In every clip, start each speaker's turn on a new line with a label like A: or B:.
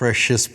A: precious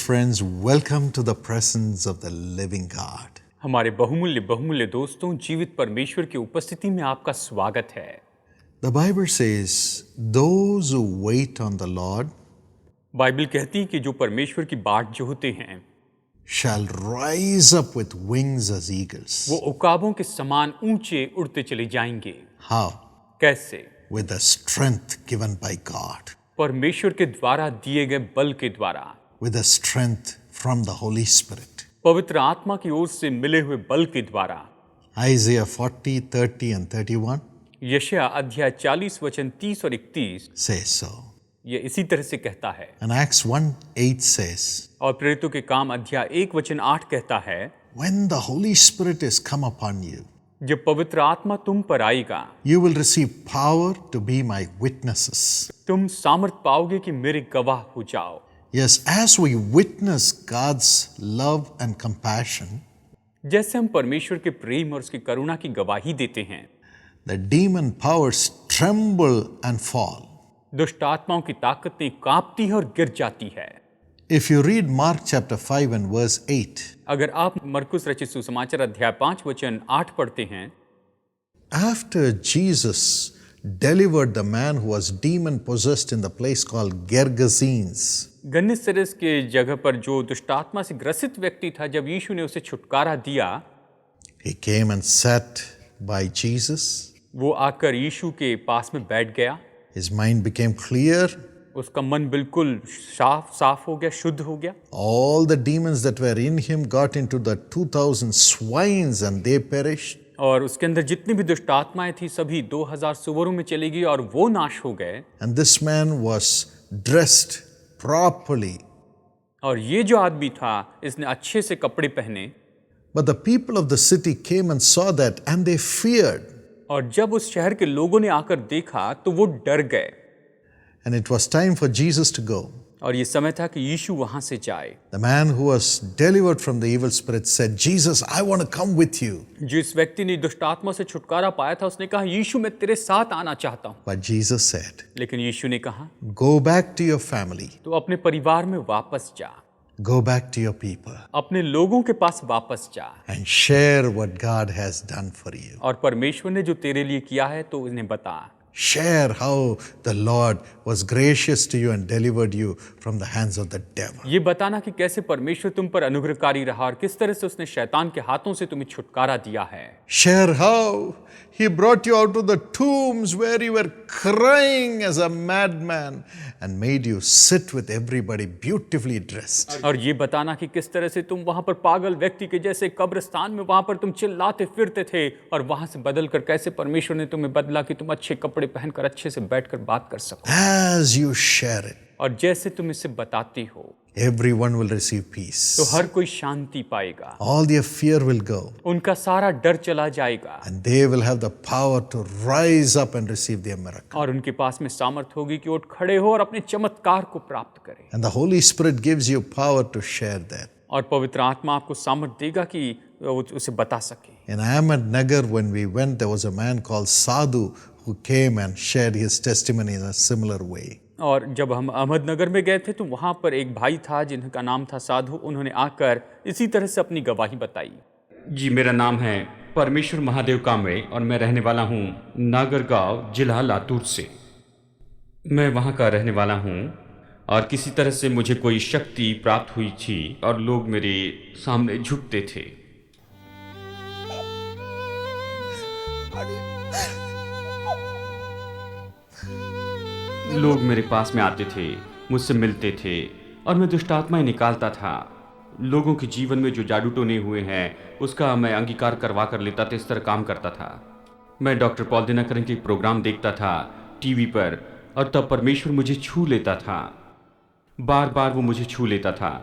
A: friends, welcome to the presence of the living God.
B: हमारे बहुमूल्य दोस्तों, जीवित परमेश्वर की उपस्थिति में आपका स्वागत है।
A: The Bible says, those who wait on the Lord
B: Bible कहती है कि जो परमेश्वर की बाट जोहते हैं
A: shall rise up with wings as eagles.
B: वो उकाबों के समान ऊंचे उड़ते चले जाएंगे।
A: How?
B: कैसे?
A: With the strength given by God,
B: परमेश्वर के द्वारा दिए गए बल के द्वारा,
A: with the strength from the Holy Spirit.
B: पवित्र आत्मा की ओर से मिले हुए बल के द्वारा।
A: Isaiah 40, 30 and 31
B: यशायाह अध्याय 40 वचन 30 और 31
A: says so.
B: ये इसी तरह से कहता है।
A: And Acts 1, 8 says,
B: और प्रेरितों के काम अध्याय 1 वचन 8 कहता है,
A: when the Holy Spirit is come upon you,
B: जब पवित्र आत्मा तुम पर आएगा,
A: you will receive power to be my witnesses.
B: तुम सामर्थ पाओगे कि मेरे गवाह हो जाओ।
A: Yes, as we witness God's love and compassion,
B: जैसे हम परमेश्वर के प्रेम और उसकी करुणा की गवाही देते हैं,
A: the demon powers tremble and fall.
B: दुष्ट आत्माओं की ताकतें कांपती है और गिर जाती है।
A: If you read Mark chapter 5 and verse 8,
B: अगर आप मरकुस रचित सुसमाचार अध्याय 5 वचन 8 पढ़ते हैं,
A: after Jesus delivered the man who was demon possessed in the place called Gergesenes,
B: गन्नेसरेत के जगह पर जो दुष्ट आत्मा से ग्रसित व्यक्ति था, जब यीशु ने उसे छुटकारा दिया,
A: he came and sat by Jesus.
B: वो आकर यीशु के पास में बैठ गया।
A: His mind became clear.
B: उसका मन बिल्कुल साफ हो गया, शुद्ध हो गया।
A: All the demons that were in him got into the 2,000 swines and they perished.
B: और उसके अंदर जितनी भी दुष्ट आत्माएं थी, सभी 2000 सुअरों में चली गई और वो नाश हो गए।
A: And this man was dressed properly.
B: और ये जो आदमी था, इसने अच्छे से कपड़े पहने।
A: But the people of the city came and saw that and they feared.
B: और जब उस शहर के लोगों ने आकर देखा तो वो डर गए।
A: And it was time for Jesus to go.
B: और ये समय था कि यीशु वहां से जाए।
A: The man who was delivered from the evil spirit said, Jesus, I want to come with you.
B: जिस व्यक्ति ने दुष्ट आत्मा से छुटकारा पाया था, उसने कहा, यीशु मैं तेरे साथ आना चाहता हूँ।
A: But Jesus said,
B: लेकिन यीशु ने कहा,
A: go back to your family.
B: तो अपने परिवार में वापस जा,
A: Go back to your people
B: अपने लोगों के पास वापस जा,
A: and share what God has done for you.
B: और परमेश्वर ने जो तेरे लिए किया है तो उन्हें बता।
A: Share how the Lord was gracious to you and delivered you from the hands of the devil.
B: ये बताना कि कैसे परमेश्वर तुम पर अनुग्रहकारी रहा और किस तरह से उसने शैतान के हाथों से तुम्हें छुटकारा दिया है।
A: Share how he brought you out of the tombs where you were crying as a madman and made you sit with everybody beautifully dressed.
B: और ये बताना कि किस तरह से तुम वहां पर पागल व्यक्ति के जैसे कब्रिस्तान में वहां पर तुम चिल्लाते फिरते थे, और वहां से बदलकर कैसे परमेश्वर ने तुम्हें बदला कि तुम अच्छे कपड़े पहनकर अच्छे से बैठकर बात कर सको।
A: As you share it,
B: और जैसे तुम इसे बताती हो,
A: everyone will receive peace.
B: तो हर कोई शांति पाएगा,
A: All their fear will go.
B: उनका सारा डर चला जाएगा,
A: And they will have the power to rise up and receive their miracle.
B: और उनके पास में सामर्थ होगी कि उठ खड़े हो और अपने चमत्कार को प्राप्त करें।
A: And the Holy Spirit gives you power to share that.
B: और पवित्र आत्मा आपको सामर्थ देगा कि वो उसे बता सके।
A: In Ahmednagar, when we went, there was a man called Sadhu who came and shared his testimony in a similar way.
B: और जब हम अहमदनगर में गए थे तो वहाँ पर एक भाई था जिनका नाम था साधु। उन्होंने आकर इसी तरह से अपनी गवाही बताई।
C: जी, मेरा नाम है परमेश्वर महादेव कांबळे और मैं रहने वाला हूँ नागरगांव, जिला लातूर से। मैं वहाँ का रहने वाला हूँ और किसी तरह से मुझे कोई शक्ति प्राप्त हुई थी और लोग मेरे सामने झुकते थे। लोग मेरे पास में आते थे, मुझसे मिलते थे और मैं दुष्ट आत्माएं निकालता था। लोगों के जीवन में जो जादू टोने हुए हैं उसका मैं अंगीकार करवा कर लेता था। इस तरह काम करता था। मैं डॉक्टर पॉल दिनकरन के प्रोग्राम देखता था टीवी पर, और तब परमेश्वर मुझे छू लेता था। बार बार वो मुझे छू लेता था।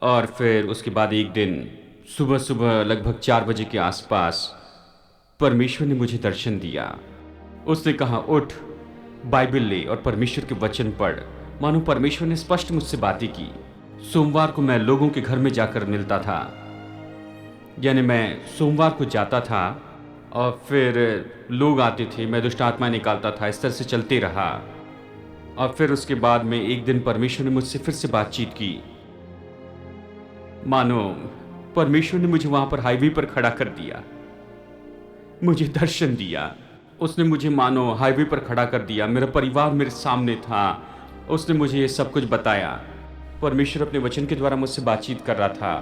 C: और फिर उसके बाद एक दिन सुबह सुबह लगभग 4 बजे के आसपास परमेश्वर ने मुझे दर्शन दिया। उसने कहा, उठ, बाइबल ले और परमेश्वर के वचन पढ़। मानो परमेश्वर ने स्पष्ट मुझसे बातें की। सोमवार को मैं लोगों के घर में जाकर मिलता था, यानी मैं सोमवार को जाता था और फिर लोग आते थे, मैं दुष्ट आत्मा निकालता था। इस तरह से चलते रहा और फिर उसके बाद में एक दिन परमेश्वर ने मुझसे फिर से बातचीत की। मानो परमेश्वर ने मुझे वहां पर हाईवे पर खड़ा कर दिया, मुझे दर्शन दिया। उसने मुझे मानो हाईवे पर खड़ा कर दिया, मेरा परिवार मेरे सामने था, उसने मुझे ये सब कुछ बताया। परमेश्वर अपने वचन के द्वारा मुझसे बातचीत कर रहा था।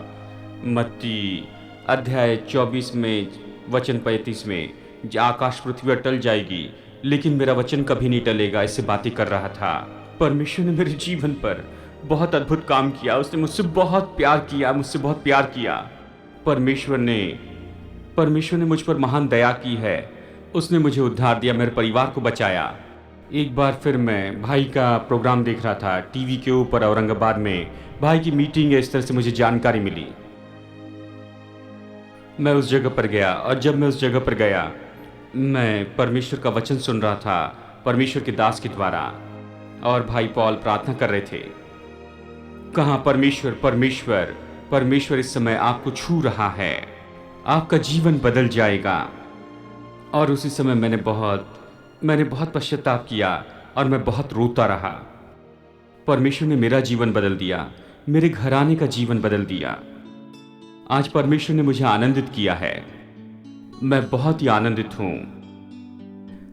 C: मत्ती अध्याय 24 में वचन 35 में, आकाश पृथ्वी अटल जाएगी लेकिन मेरा वचन कभी नहीं टलेगा, इससे बातें कर रहा था। परमेश्वर ने मेरे जीवन पर बहुत अद्भुत काम किया। उसने मुझसे बहुत प्यार किया, मुझसे बहुत प्यार किया। परमेश्वर ने मुझ पर महान दया की है। उसने मुझे उद्धार दिया, मेरे परिवार को बचाया। एक बार फिर मैं भाई का प्रोग्राम देख रहा था टीवी के ऊपर औरंगाबाद में। भाई की मीटिंग है, इस तरह से मुझे जानकारी मिली। मैं उस जगह पर गया और जब मैं उस जगह पर गया, मैं परमेश्वर का वचन सुन रहा था परमेश्वर के दास के द्वारा, और भाई पॉल प्रार्थना कर रहे थे। कहाँ परमेश्वर, परमेश्वर, परमेश्वर इस समय आपको छू रहा है, आपका जीवन बदल जाएगा। और उसी समय मैंने बहुत पश्चाताप किया और मैं बहुत रोता रहा। परमेश्वर ने मेरा जीवन बदल दिया, मेरे घराने का जीवन बदल दिया। आज परमेश्वर ने मुझे आनंदित किया है, मैं बहुत ही आनंदित हूं।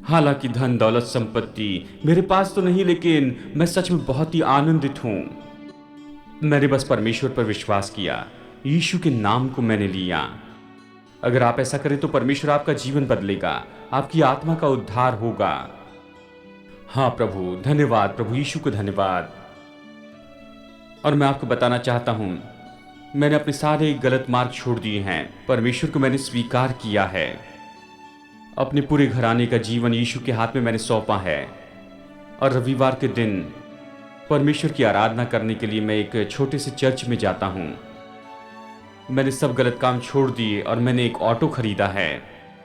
C: हालांकि धन दौलत संपत्ति मेरे पास तो नहीं, लेकिन मैं सच में बहुत ही आनंदित हूं। मैंने बस परमेश्वर पर विश्वास किया, यीशु के नाम को मैंने लिया। अगर आप ऐसा करें तो परमेश्वर आपका जीवन बदलेगा, आपकी आत्मा का उद्धार होगा। हाँ प्रभु, धन्यवाद प्रभु यीशु को धन्यवाद। और मैं आपको बताना चाहता हूं, मैंने अपने सारे गलत मार्ग छोड़ दिए हैं। परमेश्वर को मैंने स्वीकार किया है। अपने पूरे घराने का जीवन यीशु के हाथ में मैंने सौंपा है। और रविवार के दिन परमेश्वर की आराधना करने के लिए मैं एक छोटे से चर्च में जाता हूं। मैंने सब गलत काम छोड़ दिए और मैंने एक ऑटो खरीदा है।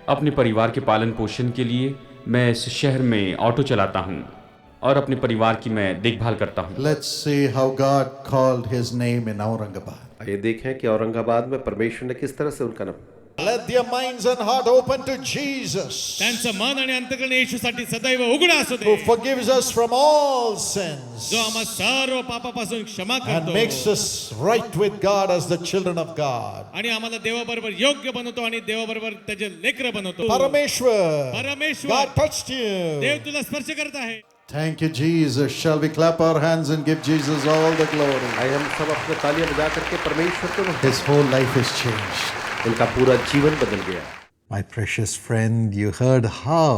C: अपने परिवार के पालन पोषण के लिए मैं इस शहर में ऑटो चलाता हूं और अपने परिवार की मैं देखभाल करता हूं।
A: Let's see how God called his name in Aurangabad.
D: आइए देखें कि औरंगाबाद में परमेश्वर ने किस तरह से उनका नाम।
A: Let their minds and heart open to Jesus,
E: त्यांचं मन आणि अंतकरण येशूसाठी सदैव उघड असू
A: who
E: they,
A: forgives us from all sins
E: जो आम्हा सर्व पापापासून क्षमा
A: and
E: करतो
A: makes us right with God as the children of God.
E: आणि आम्हाला देवाबरोबर योग्य बनवतो आणि देवाबरोबर त्याचे लेकरं बनवतो.
A: Parameshwar,
E: परमेश्वर,
A: God touched you.
E: देव तुला स्पर्श करत आहे.
A: Thank you, Jesus. Shall we clap our hands and give Jesus all the glory?
D: आइए हम सब अपने तालियां बजा करके परमेश्वर को
A: His whole life is changed.
D: उनका पूरा जीवन बदल गया।
A: My precious friend, you heard how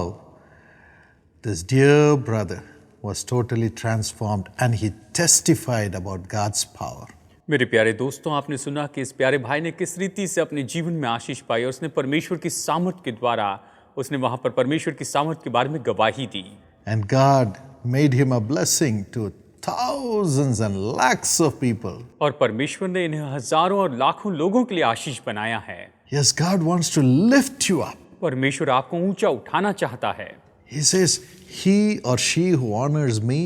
A: this dear brother was totally transformed and he testified about God's power.
B: मेरे प्यारे दोस्तों, आपने सुना कि इस प्यारे भाई ने किस रीति से अपने जीवन में आशीष पाई और उसने परमेश्वर की सामर्थ के द्वारा उसने वहां पर परमेश्वर की सामर्थ के बारे में गवाही दी।
A: And God made him a blessing to thousands and lakhs of people.
B: और परमेश्वर ने इन्हें हजारों और लाखों लोगों के लिए आशीष बनाया है।
A: Yes, God wants to lift you up.
B: परमेश्वर आपको ऊंचा उठाना चाहता है।
A: He says, he or she who honors me,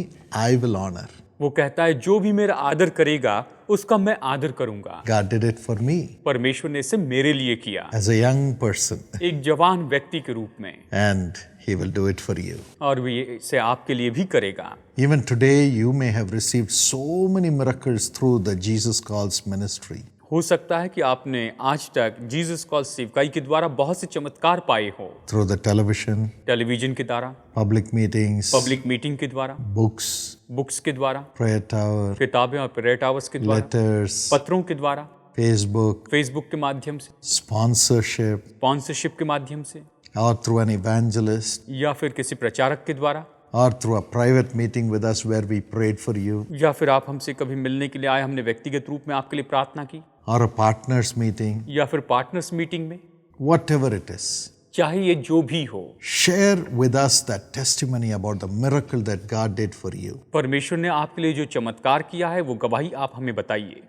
A: I will honor.
B: वो कहता है जो भी मेरा आदर करेगा उसका मैं आदर करूंगा।
A: God did it for me
B: परमेश्वर ने इसे मेरे लिए किया,
A: as a young person,
B: एक जवान व्यक्ति के रूप में,
A: and he will do it for you.
B: और वो इसे आपके लिए भी करेगा।
A: Even today, you may have received so many miracles through the Jesus Calls ministry.
B: हो सकता है कि आपने आज तक जीसस कॉल सेवकाई के द्वारा बहुत से चमत्कार पाए हो।
A: Through the television,
B: टेलीविजन के द्वारा,
A: public meetings,
B: पब्लिक मीटिंग के द्वारा,
A: books,
B: बुक्स के द्वारा,
A: prayer tower,
B: किताबें और प्रेयर टावर्स के द्वारा,
A: letters,
B: पत्रों के द्वारा,
A: Facebook,
B: फेसबुक के माध्यम से,
A: sponsorship,
B: स्पॉन्सरशिप के माध्यम से,
A: or through an evangelist,
B: या फिर किसी प्रचारक के द्वारा,
A: or through a private meeting with us where we prayed for you,
B: या फिर आप हमसे कभी मिलने के लिए आए, हमने व्यक्तिगत रूप में आपके लिए प्रार्थना की,
A: or a partners meeting,
B: या फिर पार्टनर्स मीटिंग में,
A: whatever it is.
B: चाहे ये जो भी हो,
A: Share with us that testimony about the miracle that God did for you.
B: परमेश्वर ने आपके लिए जो चमत्कार किया है वो गवाही आप हमें बताइए।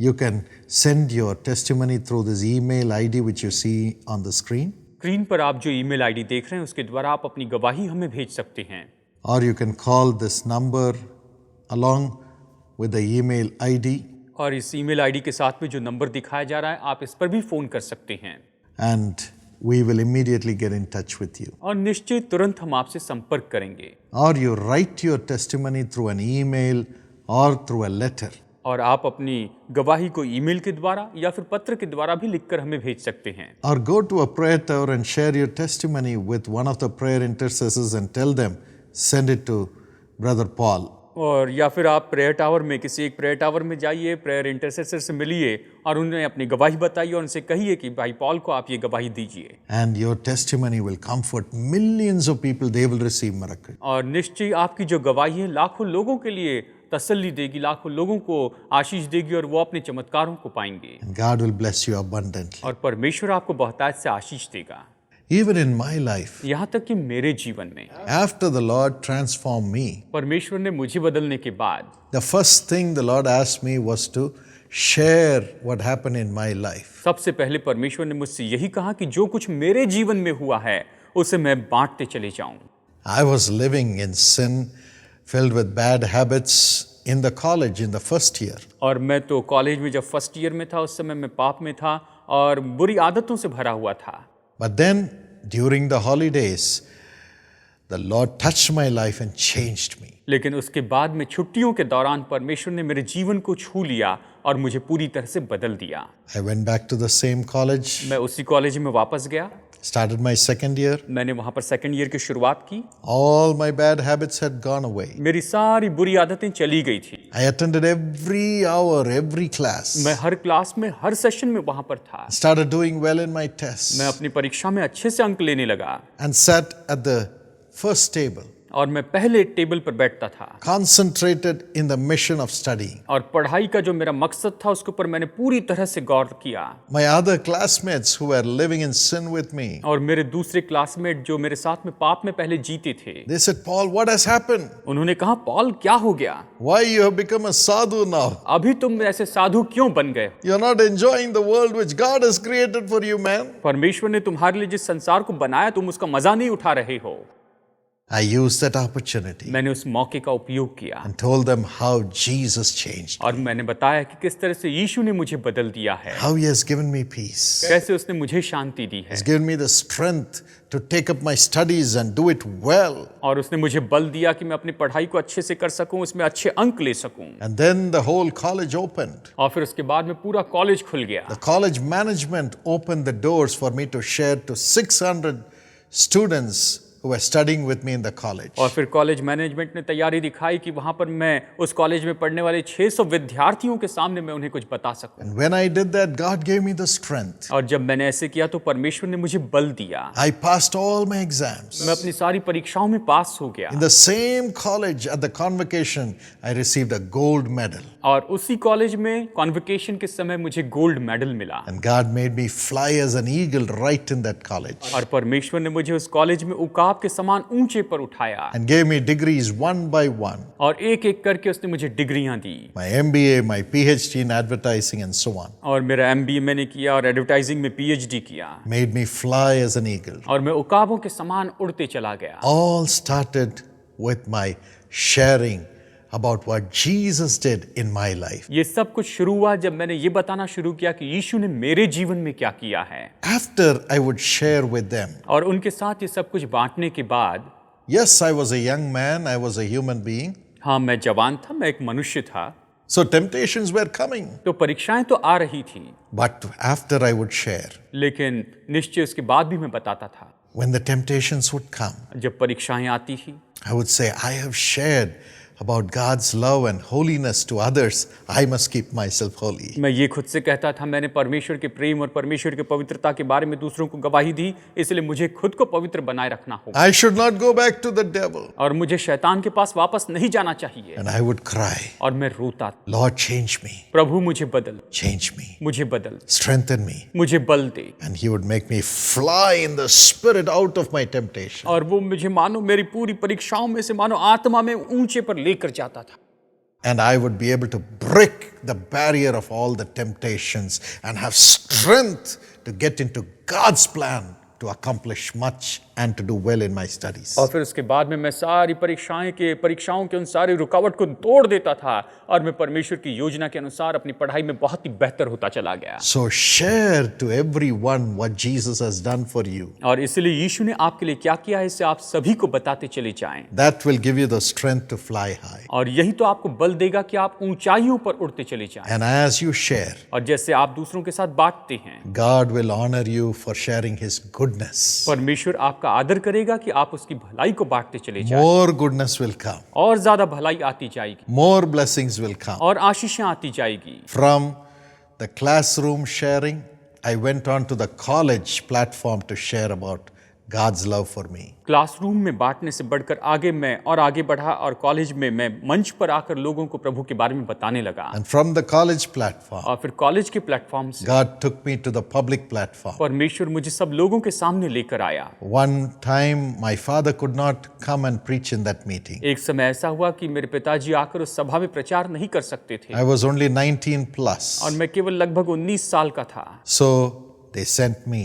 A: You can send your testimony through this email ID which you see on the screen,
B: screen पर आप जो ईमेल आईडी देख रहे हैं उसके द्वारा आप अपनी गवाही हमें भेज सकते हैं,
A: or you can call this number along with the email ID,
B: और इस ईमेल आईडी के साथ में जो नंबर दिखाया जा रहा है आप इस पर भी फोन कर सकते हैं।
A: and we will immediately get in touch with you.
B: और निश्चय तुरंत हम आपसे संपर्क करेंगे।
A: Or you write your testimony through an email or through a letter.
B: और आप अपनी गवाही को ईमेल के द्वारा या फिर पत्र के द्वारा भी लिखकर हमें भेज सकते हैं।
A: Or go to a prayer tower and share your testimony with one of the prayer intercessors and tell them, send it to Brother Paul.
B: और या फिर आप प्रेयर टावर में किसी एक प्रेयर टावर में जाइए, प्रेयर इंटरसेसर से मिलिए और उन्हें अपनी गवाही बताइए और उनसे कहिए कि भाई पॉल को आप ये गवाही दीजिए।
A: And your testimony will comfort millions of people. They will receive miracle.
B: और निश्चय आपकी जो गवाही है लाखों लोगों के लिए तसल्ली देगी, लाखों लोगों को आशीष देगी और वो अपने चमत्कारों को पाएंगे।
A: And God will bless you abundantly.
B: और परमेश्वर आपको बहुतायत से आशीष देगा।
A: Even in my life,
B: यहाँ तक कि मेरे जीवन में
A: after the Lord transformed me,
B: परमेश्वर ने मुझे बदलने के बाद
A: the first thing the Lord asked me was to share what happened in my life.
B: सबसे पहले परमेश्वर ने मुझसे यही कहा कि जो कुछ मेरे जीवन में हुआ है उसे मैं बांटते चले जाऊं।
A: I was living in sin, filled with bad habits in the college in the first year.
B: और मैं तो कॉलेज में जब फर्स्ट ईयर में था उस समय मैं पाप में था और बुरी आदतों से भरा हुआ था।
A: But then, during the holidays, the Lord touched my life and changed me.
B: लेकिन उसके बाद में छुट्टियों के दौरान परमेश्वर ने मेरे जीवन को छू लिया और मुझे पूरी तरह से बदल दिया।
A: I went back to the same college,
B: मैं उसी कॉलेज में वापस गया।
A: started my second year.
B: मैंने वहाँ पर सेकंड ईयर की शुरुआत की।
A: All my bad habits had gone away.
B: मेरी सारी बुरी आदतें चली गई थी।
A: I attended every hour, every class.
B: मैं हर क्लास में, हर सेशन में वहाँ पर था।
A: Started doing well in my tests.
B: मैं अपनी परीक्षा में अच्छे से अंक लेने लगा
A: And sat at the first table.
B: और मैं पहले टेबल पर बैठता था
A: Concentrated in the mission of studying.
B: और पढ़ाई का जो मेरा मकसद था उसके ऊपर मैंने पूरी तरह से गौर किया।
A: My other classmates who were living in sin with me,
B: और मेरे दूसरे क्लासमेट जो मेरे साथ में पाप में पहले जीते थे,
A: they said, Paul, what has happened?
B: उन्होंने कहा पॉल क्या हो गया,
A: Why you have become a sadhu now?
B: अभी तुम ऐसे साधु क्यों बन गए?
A: You're not enjoying the world which God has created for you, man.
B: परमेश्वर ने तुम्हारे लिए जिस संसार को बनाया तुम उसका मजा नहीं उठा रहे हो।
A: I used that opportunity
B: मैंने उस मौके का उपयोग किया
A: and told them how Jesus changed,
B: और मैंने बताया कि किस तरह से यीशु ने मुझे बदल दिया है,
A: how He has given me peace.
B: कैसे उसने मुझे शांति दी है
A: He's given me the strength to take up my studies and do it well.
B: और उसने मुझे बल दिया कि मैं अपनी पढ़ाई को अच्छे से कर सकूं, उसमें अच्छे अंक ले सकूं।
A: And then the whole college opened.
B: और फिर उसके बाद में पूरा कॉलेज खुल गया।
A: The college management opened the doors for me to share to 600 students who were studying with me in the college.
B: और फिर कॉलेज मैनेजमेंट ने तैयारी दिखाई कि वहां पर मैं उस कॉलेज में पढ़ने वाले 600 विद्यार्थियों के सामने मैं उन्हें कुछ बता सकूं।
A: And when I did that, God gave me the strength.
B: और जब मैंने ऐसे किया तो परमेश्वर ने मुझे बल दिया।
A: I passed all my exams.
B: मैं अपनी सारी परीक्षाओं में पास हो गया।
A: In the same college at the convocation, I received a gold medal.
B: और उसी कॉलेज में कॉन्वोकेशन के समय मुझे गोल्ड मेडल मिला।
A: And God made me fly as an eagle right in that college.
B: और परमेश्वर ने मुझे उस कॉलेज में उकाब के समान ऊंचे पर उठाया।
A: And gave me degrees one by one.
B: और एक एक करके उसने मुझे डिग्रियां दी।
A: My MBA, my PhD in advertising and so on.
B: और मेरा MBA मैंने किया और एडवर्टाइजिंग में PhD किया।
A: Made me fly as an eagle.
B: और मैं उकाबों के समान उड़ते चला गया।
A: All started with my sharing about what Jesus did in my life.
B: ये सब कुछ शुरू हुआ जब मैंने ये बताना शुरू किया कि यीशु ने मेरे जीवन में क्या किया है।
A: After I would share with them.
B: और उनके साथ ये सब कुछ बांटने के बाद,
A: Yes, I was a young man, I was a human being.
B: हाँ मैं जवान था, मैं एक मनुष्य था,
A: So temptations were coming.
B: तो परीक्षाएं तो आ रही थी,
A: But after I would share,
B: लेकिन निश्चय उसके बाद भी मैं बताता था।
A: when the temptations would come,
B: जब परीक्षाएं आती थी
A: I would say, I have shared about God's love and holiness to others. I must keep myself holy.
B: मैं ये खुद से कहता था मैंने परमेश्वर के प्रेम और परमेश्वर के पवित्रता के बारे में दूसरों को गवाही दी, इसलिए मुझे खुद को पवित्र बनाए रखना होगा।
A: I should not go back to the devil.
B: और मुझे शैतान के पास वापस नहीं जाना चाहिए।
A: And I would cry,
B: और मैं रोता,
A: Lord, change me,
B: प्रभु मुझे बदल,
A: change me,
B: मुझे बदल,
A: strengthen me.
B: मुझे बल दे।
A: And He would make me fly in the spirit out of my temptation.
B: और वो मुझे मानो मेरी पूरी परीक्षाओं में से मानो आत्मा में ऊंचे पर लेकर जाता था।
A: And I would be able to break the barrier of all the temptations and have strength to get into God's plan to accomplish much and to do well in my studies.
B: और फिर उसके बाद में मैं सारी परीक्षाओं के उन सारी रुकावट को तोड़ देता था और मैं परमेश्वर की योजना के अनुसार अपनी पढ़ाई में बहुत ही बेहतर होता चला गया।
A: So share to everyone what Jesus has done for you.
B: और इसलिए यीशु ने आपके लिए क्या किया है इसे आप सभी को बताते चले जाएं।
A: That will give you the strength to fly high.
B: और यही तो आपको बल देगा कि आप ऊंचाइयों पर उड़ते चले जाएं।
A: And as you share,
B: और जैसे आप दूसरों के साथ बांटते हैं,
A: God will honor you for sharing His goodness.
B: परमेश्वर आपका आदर करेगा कि आप उसकी भलाई को बांटते चले जाएं।
A: More goodness will come.
B: और ज्यादा भलाई आती जाएगी
A: More blessings will come.
B: और आशीषें आती जाएगी।
A: From the classroom sharing, I went on to the college platform to share about God's love for me.
B: Classroom में बांटने से बढ़कर आगे बढ़ा और कॉलेज में मैं मंच पर आकर लोगों को प्रभु के बारे में बताने लगा।
A: And from the college platform,
B: और फिर कॉलेज के प्लेटफॉर्म से
A: God took me to the public platform.
B: परमेश्वर मुझे सब लोगों के सामने लेकर आया।
A: One time, my father could not come and preach in that meeting.
B: एक समय ऐसा हुआ कि मेरे पिताजी आकर उस सभा में प्रचार नहीं कर सकते थे
A: I was only 19 plus.
B: और मैं केवल लगभग 19 साल का था।
A: So they sent me.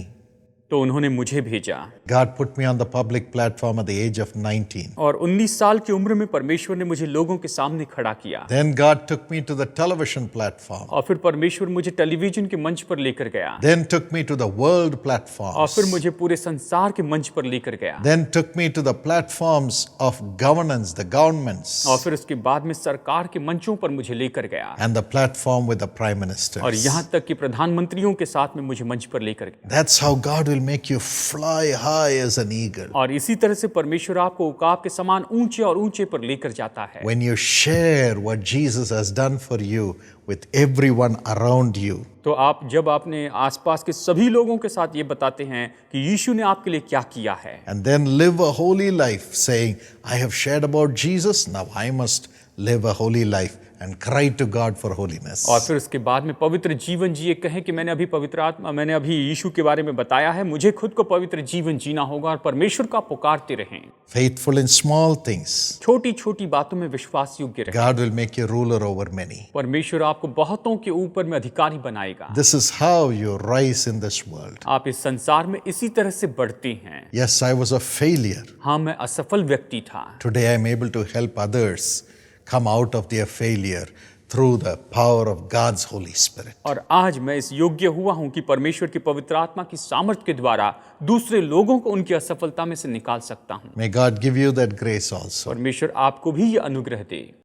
B: तो उन्होंने मुझे भेजा
A: God put me on the public platform at the age of 19.
B: और 19 साल की उम्र में परमेश्वर ने मुझे लोगों के सामने खड़ा किया।
A: Then God took me to the television platform.
B: और फिर परमेश्वर मुझे टेलीविजन के मंच पर लेकर गया।
A: Then took me to the world
B: और
A: platforms.
B: फिर मुझे पूरे संसार के मंच पर लेकर गया।
A: Then took me to the platforms of governance, the governments,
B: और फिर उसके बाद में सरकार के मंचों पर मुझे लेकर गया
A: and the platform with the prime ministers.
B: और यहाँ तक कि प्रधानमंत्रियों के साथ में मुझे मंच पर लेकर गया।
A: That's how God will make you fly high as an eagle.
B: और इसी तरह से परमेश्वर आपको उकाब के समान ऊंचे और ऊंचे पर लेकर जाता है।
A: When you share what Jesus has done for you with everyone around you,
B: तो आप जब अपने आसपास के सभी लोगों के साथ ये बताते हैं कि यीशु ने आपके लिए क्या किया है,
A: and then live a holy life saying, I have shared about Jesus, now I must live a holy life and cry to God for holiness.
B: और फिर उसके बाद में पवित्र जीवन जिए, कहें कि मैंने अभी यीशु के बारे में बताया है, मुझे खुद को पवित्र जीवन जीना होगा और परमेश्वर का पुकारते रहें।
A: Faithful in small things,
B: छोटी छोटी बातों में विश्वास योग्य रहें।
A: God will make you ruler over many.
B: परमेश्वर आपको बहुतों के ऊपर में अधिकारी बनाएगा।
A: This is how you rise in this world.
B: आप इस संसार में इसी तरह से बढ़ते हैं।
A: Yes, I was a failure.
B: हाँ, मैं असफल व्यक्ति था।
A: Today I am able to help others come out of their failure through the power of God's Holy Spirit.
B: और आज मैं इस योग्य हुआ हूं कि परमेश्वर की पवित्र आत्मा की सामर्थ्य के द्वारा दूसरे लोगों को उनकी असफलता में से निकाल सकता हूं।
A: May God give you that grace also.
B: परमेश्वर आपको भी ये अनुग्रह दे।